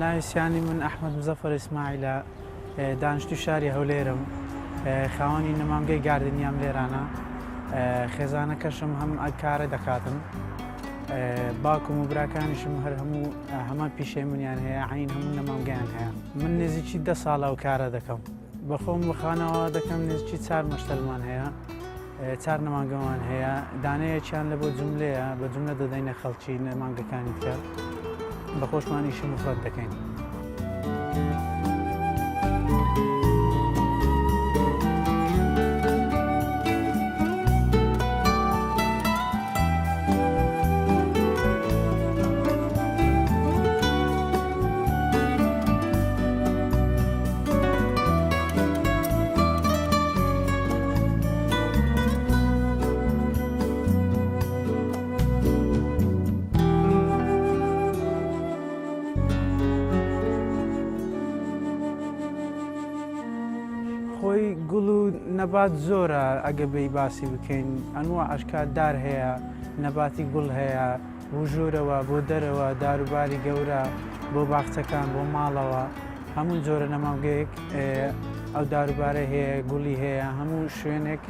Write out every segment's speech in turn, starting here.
ناویسیانی من ئەحمەد مزەفەر ئیسماعیلە، دانیشتووی شاری هەولێرم، خاوەنی نەمامگەی گاردنیام لێرانە، خێزانەکەشم هەم کارە دەکاتم، باوکم و براکانیشم هەمان پیشەی منیان هەیە، عین هەموو نەمامگەیان هەیە. من نزیکی 10 ساڵە و کارە دەکەم، بەخۆم بەخانەوە دەکەم، نزیکی 4 مەشتەلمان هەیە، 4 نەمامگەمان هەیە، دانەیەکیان لە بۆ جوملەیە، بە جوملە دەدەینە خەڵکی نەمامگەکانی تکە. بە خۆشمان ئیشی مفرەد دەکەین. خۆی گوڵ و نەبات زۆرە ئەگە بێی باسی بکەین، ئەنوە ئەشکالدار هەیە، نەباتی گوڵ هەیە، بۆ ژوورەوە، بۆ دەرەوە، داروباری گەورە، بۆ باخچەکان، بۆ ماڵەوە، هەموو جۆرە نەمامگەیەک ئەو داروبارە هەیە، گوڵی هەیە، هەموو شوێنێک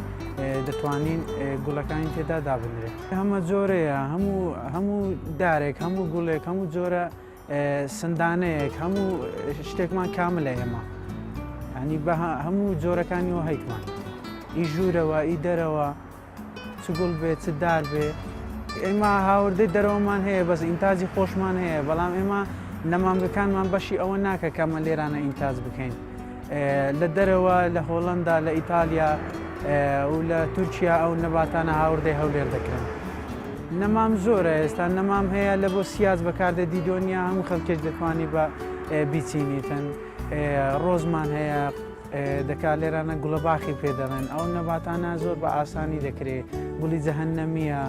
دەتوانین گوڵەکانی تێدا دابنرێت. هەمە جۆرەیە، هەموو دارێک، هەموو گوڵێک، هەموو جۆرە سندانەیەک، هەموو شتێکمان کاملە ئێمە. ینی بە هەموو جۆرەکانیەوە هەیتمان، ئی ژوورەوە، ئی دەرەوە، چ گوڵ بێ، چ دار بێ. ئێمە هاوردەی دەرەوەمان هەیە، بەس ئینتاجی خۆشمان هەیە، بەڵام ئێمە نەمامگەکانمان بەشی ئەوە ناکە کەمە لێرانە ئینتاج بکەین. لە دەرەوە، لە هۆڵەندا، لە ئیتالیا و لە تورکیا ئەو نەباتانە هاوردەی هەولێر دەکرن. نەمام زۆرە ئێستا، نەمام هەیە لە بۆ سیاز بەکاردەدی دنیا، هەموو خەڵکێک دەتوانی بە بیچینیتن. ڕۆزمان هەیە، دەکات لێرانە گوڵەباخی پێدەڵێن، ئەو نەباتانە زۆر بە ئاسانی دەکرێت، گوڵی جەهەنەمیە،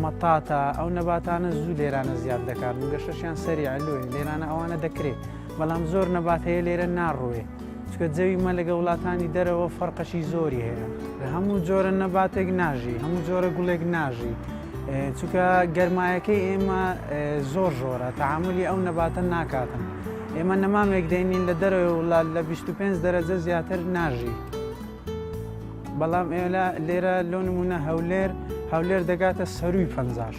مەتاتە، ئەو نەباتانە زوو لێرانە زیاد دەکات، گەشەشیان سەری ئەلوێن، لێرانە ئەوانە دەکرێت، بەڵام زۆر نەبات هەیە لێرە ناڕوێ، چکە جەوی مە لەگە وڵاتانی دەرەوە فەرقەشی زۆری هەیە. هەموو جۆرە نەباتێک ناژی، هەموو جۆرە گوڵێک ناژی، چونکە گەرمایەکەی ئێمە زۆر ژۆرە، تەعاملی ئەو نەباتە ناکاتن. ئێمە نەمامێک دێنین لە دەرەوە وڵات لە 25 دەرەجە زیاتر ناژی، بەڵام لێرە لۆ نمونە هەولێر دەگاتە سەرووی 50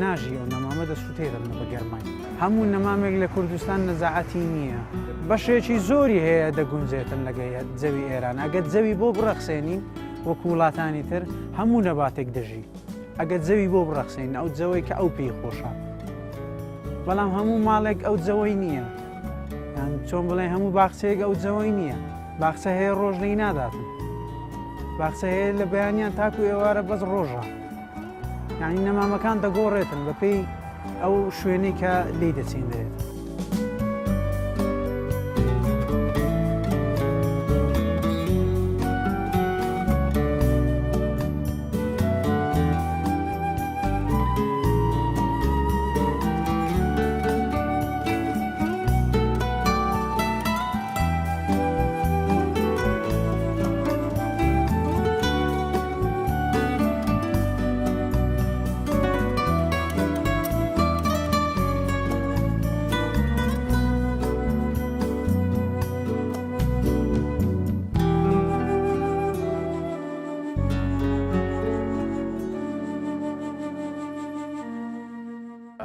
ناژی، ئەو نەمامە دەسووتێرن بە گەرمای. هەموو نەمامێک لە کوردستان نەزاعەتی نییە، بەشێکی زۆری هەیە دەگونجێتن لەگە جەوی ئێران. ئەگە جەوی بۆ بڕەخسێنین وەکو وڵاتانی تر، هەموو نەباتێک دەژی. ئەگە جەوی بۆ بڕەخسێن، ئەو جەوەی کە ئەو پێی خۆشە، بەڵام هەموو ماڵێک ئەو جەوەی نییە. چۆن بڵێ هەموو باخچەیەک ئەو جەوەی نییە، باخچە هەیە ڕۆژ لێی ناداتن، باخچە هەیە لە بەیانیان تاکو ئێوارە بەس ڕۆژە، یعنی نەمامەکان دەگۆڕێتن بەپێی ئەو شوێنەی کە لێی دەچێندرێت.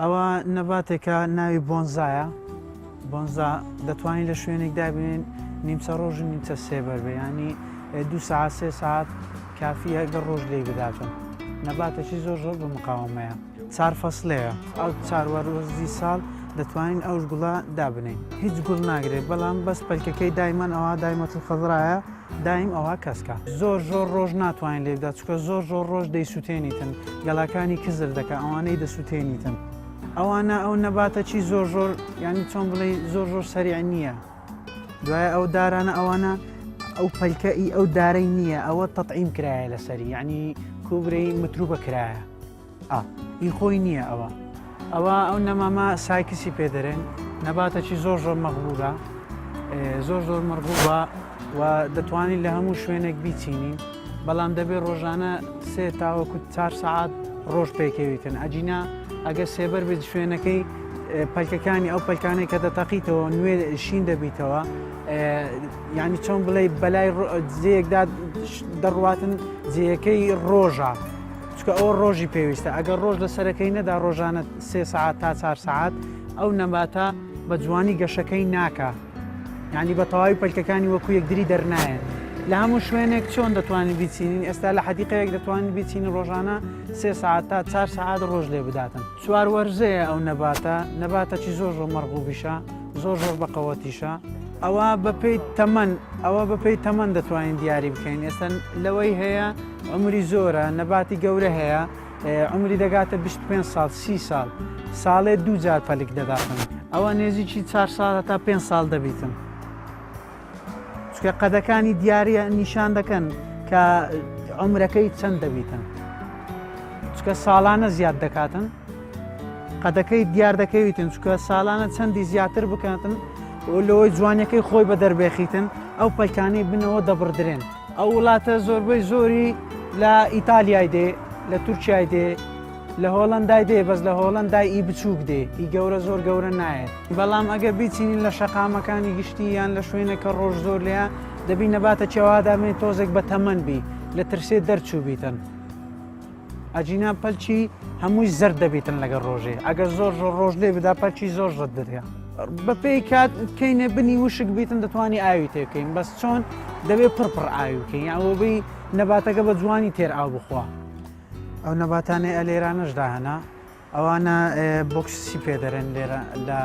ئەوە نەباتێکە ناوی بۆنزایە. بۆنزا دەتوانین لە شوێنێک دابێن نیمچە ڕۆژ و نیمچە سێبەر بێ، ینی 2 ساعت 3 ساعت کافیە گە ڕۆژ لێی بداتن. نەباتێکی زۆر بە مقاومەیە، 4 فەسلەیە، ئەو 4 وەرۆزی ساڵ دەتوانین ئەوش گوڵە دابنین. هیچ گوڵ ناگرێت، بەڵام بەس پەلکەکەی دایمان ئەوە دایمەتل خەزرایە، دایم ئەوە کەسکە. زۆر ڕۆژ ناتوانین لێ بدات، چکە زۆر ڕۆژ دەیسووتێنیتن، گەڵاکانی کزر دەکە، ئەوانەی دەسووتێنیتن. ئەوانە ئەو نەباتەی زۆر ینی چۆن بڵێ زۆر سەریع نییە. دوایە ئەو دارانە ئەوانە ئەو پەلکەئی ئەو دارەی نییە، ئەوە تەطعیم کرایە لەسەری، یعنی کوبرەی متروبە کرایە. ئی خۆی نییە ئەوە ئەو نەمامە سایکسی پێدەرێن، نەباتەی زۆر مەغبوبە، زۆر مەرغوبە و دەتوانین لە هەموو شوێنێک بیچینین، بەڵام دەبێت ڕۆژانە 3 تاوەکو 4 ساعات ڕۆژ پێکەویتن. ئەجینا ئەگەر سێبەر بێت شوێنەکەی پەلکەکانی ئەو پەلکانەی کە دەتەقیتەوە نوێ شین دەبیتەوە، یعنی چۆن بڵێ بەلای جێیەکدا دەڕواتن جێیەکەی ڕۆژە، چکە ئەوە ڕۆژی پێویستە. ئەگەر ڕۆژ لە سەرەکەی نەدا ڕۆژانە 3 ساعات تا 4 ساعات ئەو نەباتە بە جوانی گەشەکەی ناکە، یعنی بە تەواوی پەلکەکانی وەکو یەکدری دەرنایە. لە هەموو شوێنێک چۆن دەتوانین بیچینین؟ ئێستا لە حەدیقەیەک دەتوانین بیچینی ڕۆژانە 3 ساعات تا 4 ساعات ڕۆژ لێ بداتن. چوار وەرزەیە ئەو نەباتەی زۆر مەرغوبیشە، زۆر بەقەوەتیشە. ئەوە بەپێی تەمەن دەتوانین دیاری بکەین. ئێستا لەوەی هەیە عمری زۆرە، نەباتی گەورە هەیە، عمری دەگاتە 25 ساڵ 30 ساڵ، ساڵێ 2 جار پەلک دەداتن. ئەوە نێزیکی 4 ساڵە تا 5 ساڵ دەبیتن. چکە قەدەکانی دیارە نیشان دەکەن کە عمرەکەی چەند دەبیتن، چکە ساڵانە زیاد دەکاتن، قەدەکەی دیار دەکەویتن، چکە ساڵانە چەندی زیاتر بکاتن لەوەی جوانەکەی خۆی بە دەربێخیتن، ئەو پەلکانەی بنەوە دەبڕدرێن. ئەو وڵاتە زۆربەی زۆری لە ئیتالیای دێ، لە تورکیای دێ، لە هۆڵەندای دێ، بەس لە هۆڵەندای ئی بچووک دێ، ئی گەورە زۆر گەورە نایێت. بەڵام ئەگە بیچینین لە شەقامەکانی گشتی یان لە شوێنێکە ڕۆژ زۆر لێە دەبی نەباتە چێوادامێت تۆزێک بە تەمەن بی، لە ترسێ دەرچوو بیتن. ئەجینا پەلچی هەمووی زەرد دەبیتن لەگەڵ ڕۆژێ، ئەگەر زۆر ڕۆژ لێ بدا پەلچی زۆر ژەت دەریا. بەپێی کات کەینە بنی وشک بیتن دەتوانی ئاوی تێبکەین، بەس چۆن دەبێت پڕ ئاوی بکەین، ئەوەبی نەباتەکە بە جوانی تێر ئاو بخوا. ئەو نەباتانەی ئەلێرانەشدا هەنا ئەوانە بۆکسسی پێدەرن، لێرە لە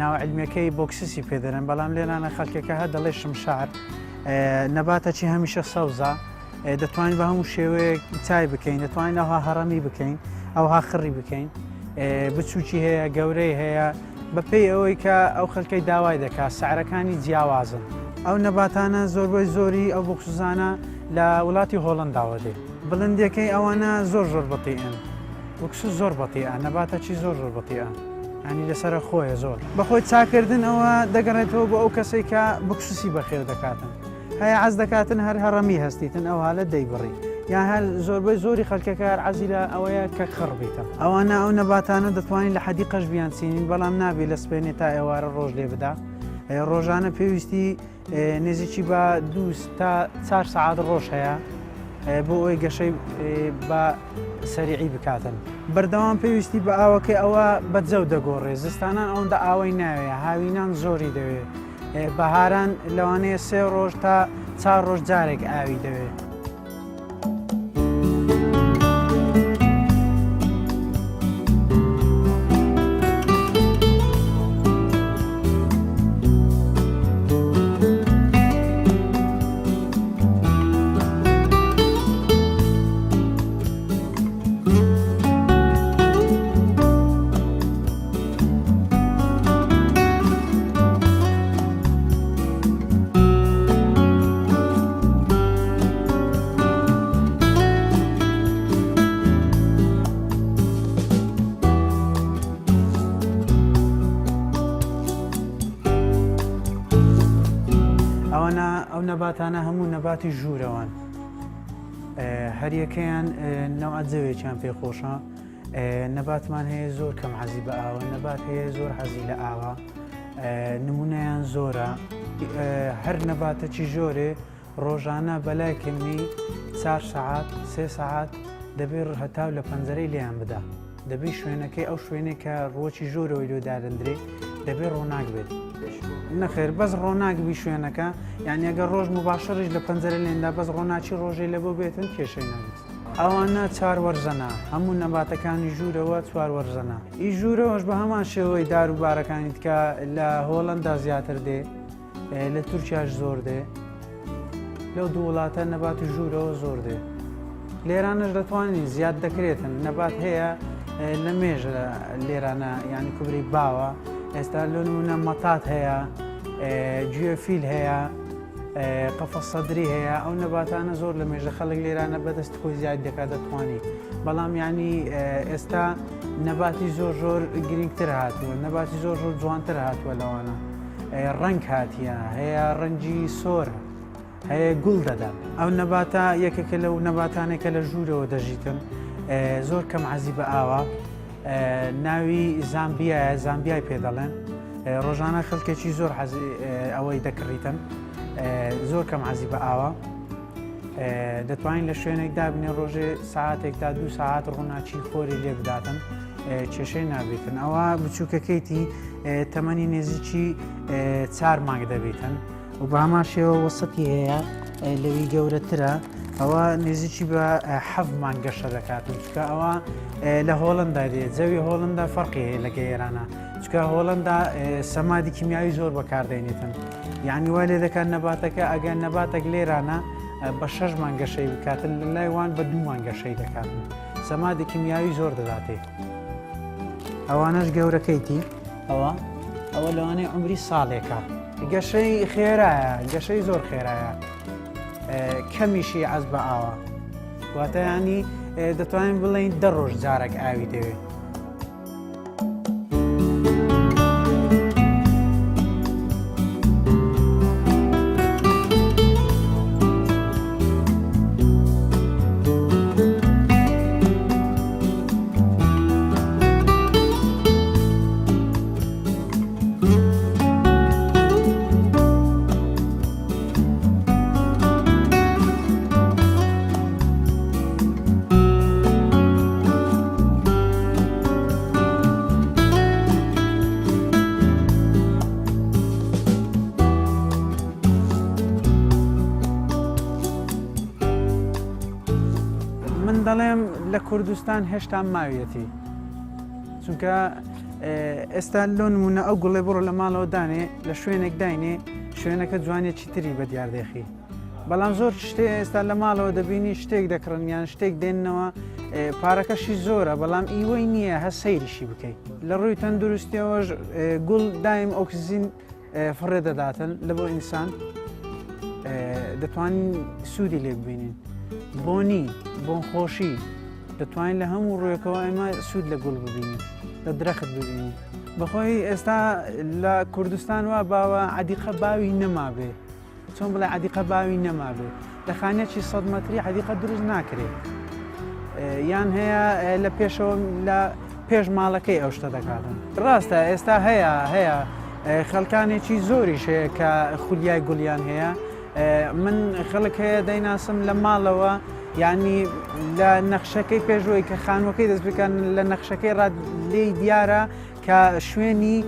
ناوعلمیەکەی بۆکسسی پێدەرن، بەڵام لێرانە خەڵکێکە هە دەڵێ شمشار. نەباتەی هەمیشە سەوزە، دەتوانین بە هەموو شێوەیەک چای بکەین، دەتوانین ئەوها هەڕەمی بکەین، ئەوها خڕی بکەین، بچووکی هەیە، گەورەی هەیە، بەپێی ئەوەی کە ئەو خەڵکەی داوای دەکات سعرەکانی جیاوازن. ئەو نەباتانە زۆربەی زۆری ئەو بۆکسزانە لە وڵاتی هۆڵەنداوە دێ. بڵندەکەی ئەوانە زۆر بەتیئن، بۆکسس زۆر بەتیئە، نەباتەی زۆر بەتیئە، ینی لەسرە خۆیە زۆر. بەخۆی چاکردن ئەوە دەگەڕێتەوە بۆ ئەو کەسێک کە بکسوسی بەخێر دەکاتن. هەیە عەز دەکاتن هەر هەڕەمی هەستیتن ئەو هەلە دەیبڕی، یان هەر زۆربەی زۆری خەڵکەکە هەر عەزی لە ئەوەیە کە خڕ بیتە. ئەوانە ئەو نەباتانە دەتوانین لە حەدیقەش بیانچینین، بەڵام نابێت لە سپێنێ تا ئێوارە ڕۆژ لێ بدا. ڕۆژانە پێویستی نێزیکی بە 2 تا 4 ساعات ڕۆژ هەیە بۆ ئەوی گەشەی بە سەریعی بکاتن. بەردەوام پێویستی بە ئاوەکەی ئەوە بەجەو دەگۆڕێ، زستانان ئەوەندە ئاوەی ناوێ، هاوینان زۆری دەوێت، بەهاران لەوانەیە 3 ڕۆژ تا 4 ڕۆژ جارێک ئاوی دەوێت. ئەو نەباتانە هەموو نەباتی ژوورەوەن، هەریەکەیان نەوعە جەوێکیان پێخۆشە. نەباتمان هەیە زۆر کەم حەزی بە ئاوە، نەبات هەیە زۆر حەزی لە ئاوە، نمونەیان زۆرە. هەر نەباتەکی ژۆرێ ڕۆژانە بەلای کەمی 4 ساعات 3 ساعات دەبێت هەتاو لە پەنجەرەی لێیان بدا، دەبێت شوێنەکەی ئەو شوێنێک کە ڕۆکی ژۆرەوەی لێ دادەندرێ دەبێت ڕۆناک بێت. نەخێر بەس ڕۆناکبی شوێنەکە، یعنی ئەگەر ڕۆژ مباشەڕیش لە پەنجەرە لێندا بەس ڕۆناچی ڕۆژەی لە بۆ بێتن کێشەی ناویست. ئەوانە 4 وەرزەنا، هەموو نەباتەکانی ژوورەوە 4 وەرزەنا. ئی ژوورەوەش بە هەمان شێوەی داروبارەکانی کە لە هۆڵەندا زیاتر دێ، لە تورکیاش زۆر دێ، لەو دوو وڵاتە نەباتی ژوورەوە زۆر دێ. لێرانش دەتوانین زیاد دەکرێتن، نەبات هەیە لە مێژە لێرانە ینی کوبری باوە ئێستا لە نمونە مەتات هەیە گوێفیل هەیە قەفە سەدری هەیە ئەو نەباتانە زۆر لە مێژە خەڵک لێرانە بەدەست خۆی زیاد دەکات دەتوانێت بەڵام ینی ئێستا نەباتی زۆر گرنگتر هاتووە نەباتی زۆر جوانتر هاتووە لەوانە ڕەنگ هاتیە هەیە ڕەنگی سۆر هەیە گوڵ دەدات ئەو نەباتە یەکێکە لەو نەباتانێکە لە ژوورەوە دەژیتن زۆر کەم عەزی بە ئاوە ناوی زامبیای پێ دەڵێن ڕۆژانە خەڵکێکی زۆر ئەوەی دەکڕیتن زۆر کەم عەزی بە ئاوە دەتوانین لە شوێنێکدا بنێ ڕۆژێ ساعاتێکدا 2 ساعات ڕووناچی خۆری لێ بداتن کێشەی نابێتن ئەوە بچووکەکەیتی تەمەنی نێزیکی 4 مانگ دەبێتن و بە هەمان شێوە وەسەتی هەیە لەوی گەورەترە ئەوە نێزیکی بە 7 مانگ گەشە دەکاتن چکە ئەوە لە هۆڵندا دێت زەوی هۆڵندا فەرقی هەیە لە گەیرانە چکە هۆڵندا سەمادی کیمیاوی زۆر بەکاردێنێتن یعنی وای لێ دەکات نەباتەکە ئەگەر نەباتێک لێرانە بە 6 مانگەشەی بکاتن لە لایوان بە 2 مانگەشەی دەکاتن سەمادی کیمیاوی زۆر دەداتێ ئەوانەش گەورەکەیتی ئەوە لەوانەیە عمری ساڵێکە گەشەی خێرایە گەشەی زۆر خێرایە کەمیشی عەز بە ئاوە واتە ینی دەتوانین بڵێین 10 ڕۆژ جارێک ئاوی دەوێت من دەڵێم لە کوردستان هێشتا ماویەتی چونکە ئێستا لۆ نمونە ئەو گوڵێ بڕۆ لە ماڵەوە دانێ لە شوێنێک داینێ شوێنەکە جوانێکی تری بە دیاردێخی بەڵام زۆر شتێ ئێستا لە ماڵەوە دەبینی شتێک دەکڕن یان شتێک دێننەوە پارەکەشی زۆرە بەڵام ئیوەی نییە هە سەیریشی بکەیت لە ڕووی تەندروستیەوەش گوڵ دایم ئۆکسیزین فڕێ دەداتن لە بۆ ئینسان دەتوانین سوودی لێ ببینین بۆنی بۆنخۆشی دەتوانین لە هەموو ڕوویەکەوە ئێمە سوود لە گوڵ ببینین لە درەخت ببینین بەخۆی ئێستا لە کوردستان وا باوە عەدیقە باوی نەمابێ چۆن بڵێ عەدیقە باوی نەمابێ لە خانێکی 100 مەتری عەدیقە دروست ناکرێت یان هەیە لە پێشەوە لە پێش ماڵەکەی ئەو شتە دەکاتن ڕاستە ئێستا هەیە خەڵکانێکی زۆریش هەیە کە خولیای گوڵیان هەیە من خەڵک هەیە دەیناسم لە ماڵەوە یعنی لە نەخشەکەی پێشەوەی کە خانووەکەی دەست بکەن لە نەخشەکەی لێی دیارە کە شوێنی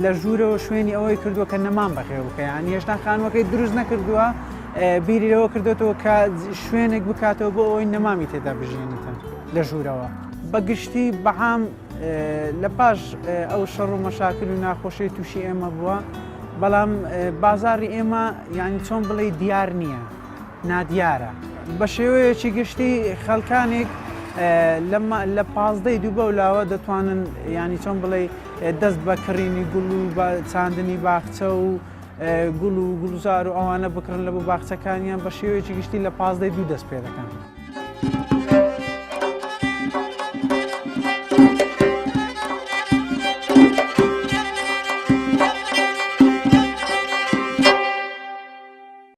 لە ژوورەوە شوێنی ئەوەی کردووە کە نەمان بەخێو بکە یعنی هێشتا خانووەکەی دروست نەکردووە بیریەوە کردوێتەوە کە شوێنێک بکاتەوە بۆ ئەوەی نەمامی تێدا بژێنێتن لە ژوورەوە بەگشتی بەعام لە پاش ئەو شەڕ و مەشاکل و ناخۆشی تووشی ئێمە بووە بەڵام بازاری ئێمە یعنی چۆن بڵێ دیار نییە نادیارە بە شێوەیەکی گشتی خەڵکانێک لە 15 دوو بەولاوە دەتوانن ینی چۆن بڵێ دەست بە کڕینی گوڵ و بە چاندنی باخچە و گوڵ و گوڵزار و ئەوانە بکڕن لە بۆ باخچەکانیان بە شێوەیەکی گشتی لە 15 دوو دەست پێ دەکەن.